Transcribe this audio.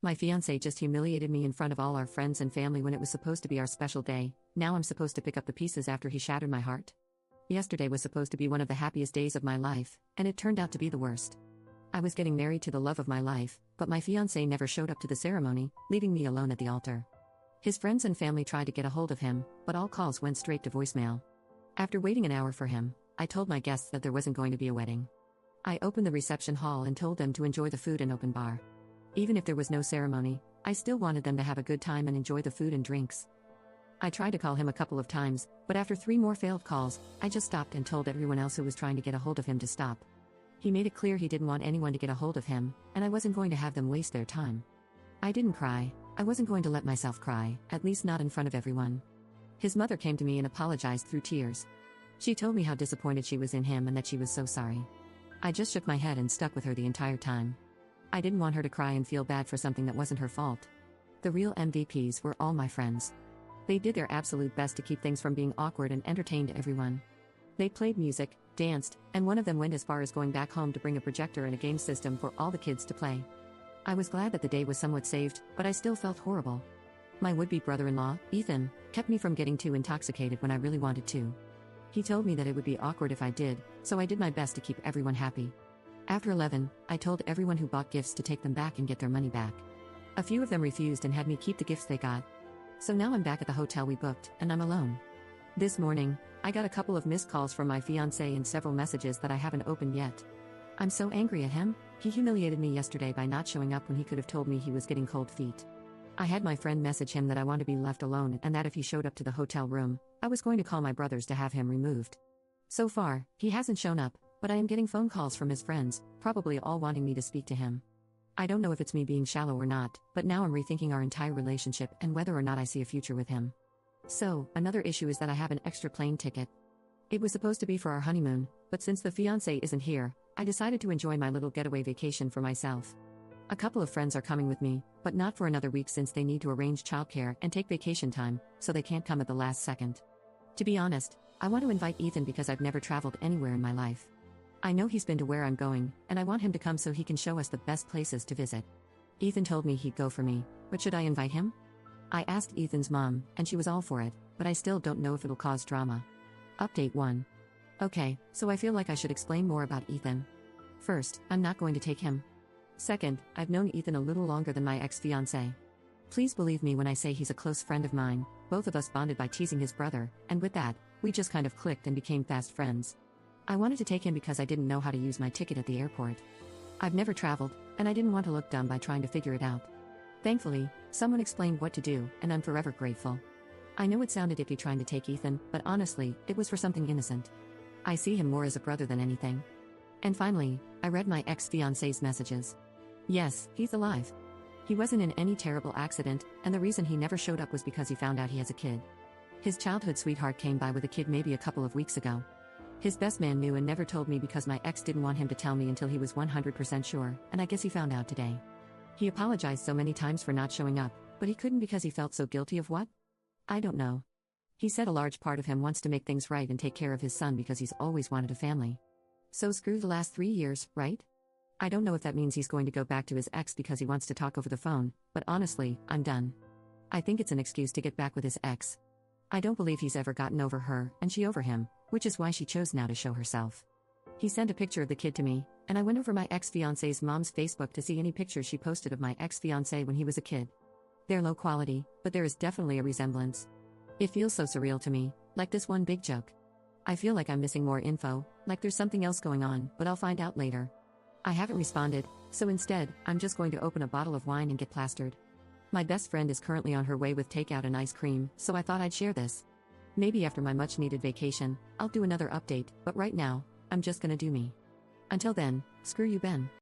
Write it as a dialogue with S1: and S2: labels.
S1: My fiance just humiliated me in front of all our friends and family when it was supposed to be our special day. Now I'm supposed to pick up the pieces after he shattered my heart. Yesterday was supposed to be one of the happiest days of my life, and it turned out to be the worst. I was getting married to the love of my life, but my fiance never showed up to the ceremony, leaving me alone at the altar. His friends and family tried to get a hold of him, but all calls went straight to voicemail. After waiting an hour for him, I told my guests that there wasn't going to be a wedding. I opened the reception hall and told them to enjoy the food and open bar. Even if there was no ceremony, I still wanted them to have a good time and enjoy the food and drinks. I tried to call him a couple of times, but after 3 more failed calls, I just stopped and told everyone else who was trying to get a hold of him to stop. He made it clear he didn't want anyone to get a hold of him, and I wasn't going to have them waste their time. I didn't cry. I wasn't going to let myself cry, at least not in front of everyone. His mother came to me and apologized through tears. She told me how disappointed she was in him and that she was so sorry. I just shook my head and stuck with her the entire time. I didn't want her to cry and feel bad for something that wasn't her fault. The real MVPs were all my friends. They did their absolute best to keep things from being awkward and entertained everyone. They played music, danced, and one of them went as far as going back home to bring a projector and a game system for all the kids to play. I was glad that the day was somewhat saved, but I still felt horrible. My would-be brother-in-law, Ethan, kept me from getting too intoxicated when I really wanted to. He told me that it would be awkward if I did, so I did my best to keep everyone happy. After 11, I told everyone who bought gifts to take them back and get their money back. A few of them refused and had me keep the gifts they got. So now I'm back at the hotel we booked, and I'm alone. This morning, I got a couple of missed calls from my fiancé and several messages that I haven't opened yet. I'm so angry at him. He humiliated me yesterday by not showing up when he could have told me he was getting cold feet. I had my friend message him that I want to be left alone and that if he showed up to the hotel room, I was going to call my brothers to have him removed. So far, he hasn't shown up, but I am getting phone calls from his friends, probably all wanting me to speak to him. I don't know if it's me being shallow or not, but now I'm rethinking our entire relationship and whether or not I see a future with him. So, another issue is that I have an extra plane ticket. It was supposed to be for our honeymoon, but since the fiancé isn't here, I decided to enjoy my little getaway vacation for myself. A couple of friends are coming with me, but not for another week since they need to arrange childcare and take vacation time, so they can't come at the last second. To be honest, I want to invite Ethan because I've never traveled anywhere in my life. I know he's been to where I'm going, and I want him to come so he can show us the best places to visit. Ethan told me he'd go for me, but should I invite him? I asked Ethan's mom, and she was all for it, but I still don't know if it'll cause drama. Update 1. Okay, so I feel like I should explain more about Ethan. First, I'm not going to take him. Second, I've known Ethan a little longer than my ex-fiancé. Please believe me when I say he's a close friend of mine. Both of us bonded by teasing his brother, and with that, we just kind of clicked and became fast friends. I wanted to take him because I didn't know how to use my ticket at the airport. I've never traveled, and I didn't want to look dumb by trying to figure it out. Thankfully, someone explained what to do, and I'm forever grateful. I know it sounded iffy trying to take Ethan, but honestly, it was for something innocent. I see him more as a brother than anything. And finally, I read my ex-fiancé's messages. Yes, he's alive. He wasn't in any terrible accident, and the reason he never showed up was because he found out he has a kid. His childhood sweetheart came by with a kid maybe a couple of weeks ago. His best man knew and never told me because my ex didn't want him to tell me until he was 100% sure, and I guess he found out today. He apologized so many times for not showing up, but he couldn't because he felt so guilty of what? I don't know. He said a large part of him wants to make things right and take care of his son because he's always wanted a family. So screw the last 3 years, right? I don't know if that means he's going to go back to his ex because he wants to talk over the phone, but honestly, I'm done. I think it's an excuse to get back with his ex. I don't believe he's ever gotten over her, and she over him, which is why she chose now to show herself. He sent a picture of the kid to me, and I went over my ex-fiancé's mom's Facebook to see any pictures she posted of my ex-fiancé when he was a kid. They're low quality, but there is definitely a resemblance. It feels so surreal to me, like this one big joke. I feel like I'm missing more info, like there's something else going on, but I'll find out later. I haven't responded, so instead, I'm just going to open a bottle of wine and get plastered. My best friend is currently on her way with takeout and ice cream, so I thought I'd share this. Maybe after my much-needed vacation, I'll do another update, but right now, I'm just gonna do me. Until then, screw you, Ben.